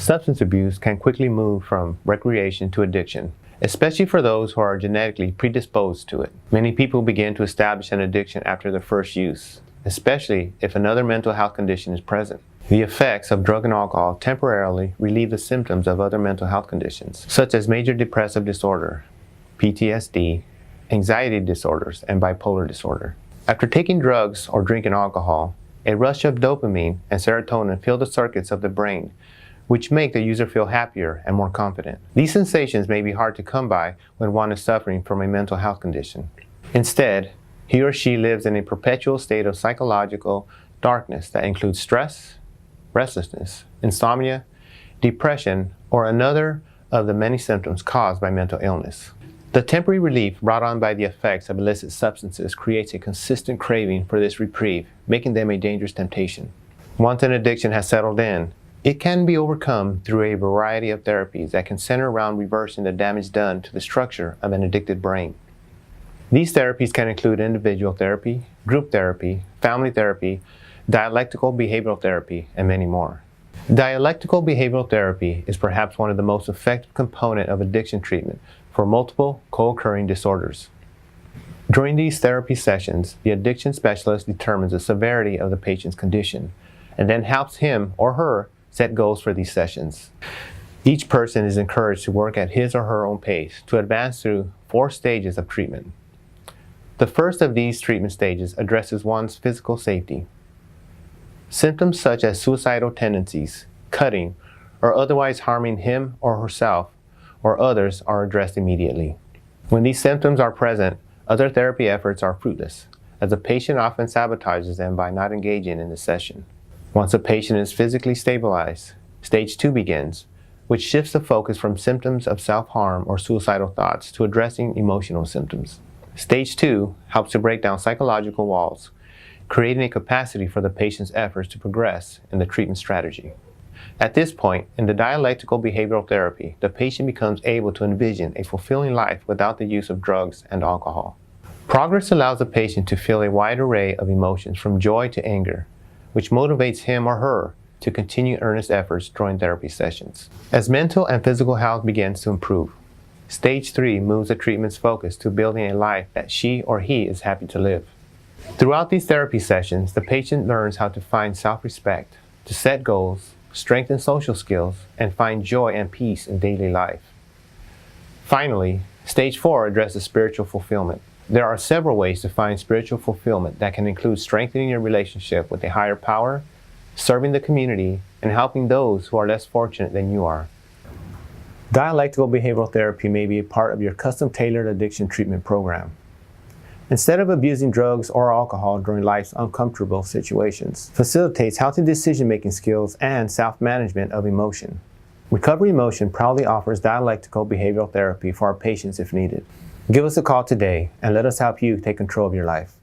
Substance abuse can quickly move from recreation to addiction, especially for those who are genetically predisposed to it. Many people begin to establish an addiction after their first use, especially if another mental health condition is present. The effects of drug and alcohol temporarily relieve the symptoms of other mental health conditions, such as major depressive disorder, PTSD, anxiety disorders, and bipolar disorder. After taking drugs or drinking alcohol, a rush of dopamine and serotonin fill the circuits of the brain, which make the user feel happier and more confident. These sensations may be hard to come by when one is suffering from a mental health condition. Instead, he or she lives in a perpetual state of psychological darkness that includes stress, restlessness, insomnia, depression, or another of the many symptoms caused by mental illness. The temporary relief brought on by the effects of illicit substances creates a consistent craving for this reprieve, making them a dangerous temptation. Once an addiction has settled in, it can be overcome through a variety of therapies that can center around reversing the damage done to the structure of an addicted brain. These therapies can include individual therapy, group therapy, family therapy, dialectical behavioral therapy, and many more. Dialectical behavioral therapy is perhaps one of the most effective components of addiction treatment for multiple co-occurring disorders. During these therapy sessions, the addiction specialist determines the severity of the patient's condition and then helps him or her set goals for these sessions. Each person is encouraged to work at his or her own pace to advance through 4 stages of treatment. The first of these treatment stages addresses one's physical safety. Symptoms such as suicidal tendencies, cutting, or otherwise harming him or herself or others are addressed immediately. When these symptoms are present, other therapy efforts are fruitless, as the patient often sabotages them by not engaging in the session. Once a patient is physically stabilized, stage 2 begins, which shifts the focus from symptoms of self-harm or suicidal thoughts to addressing emotional symptoms. Stage 2 helps to break down psychological walls, creating a capacity for the patient's efforts to progress in the treatment strategy. At this point, in the dialectical behavioral therapy, the patient becomes able to envision a fulfilling life without the use of drugs and alcohol. Progress allows the patient to feel a wide array of emotions from joy to anger, which motivates him or her to continue earnest efforts during therapy sessions. As mental and physical health begins to improve, Stage 3 moves the treatment's focus to building a life that she or he is happy to live. Throughout these therapy sessions, the patient learns how to find self-respect, to set goals, strengthen social skills, and find joy and peace in daily life. Finally, Stage 4 addresses spiritual fulfillment. There are several ways to find spiritual fulfillment that can include strengthening your relationship with a higher power, serving the community, and helping those who are less fortunate than you are. Dialectical behavioral therapy may be a part of your custom-tailored addiction treatment program. Instead of abusing drugs or alcohol during life's uncomfortable situations, facilitates healthy decision-making skills and self-management of emotion. Recovery Motion proudly offers dialectical behavioral therapy for our patients if needed. Give us a call today and let us help you take control of your life.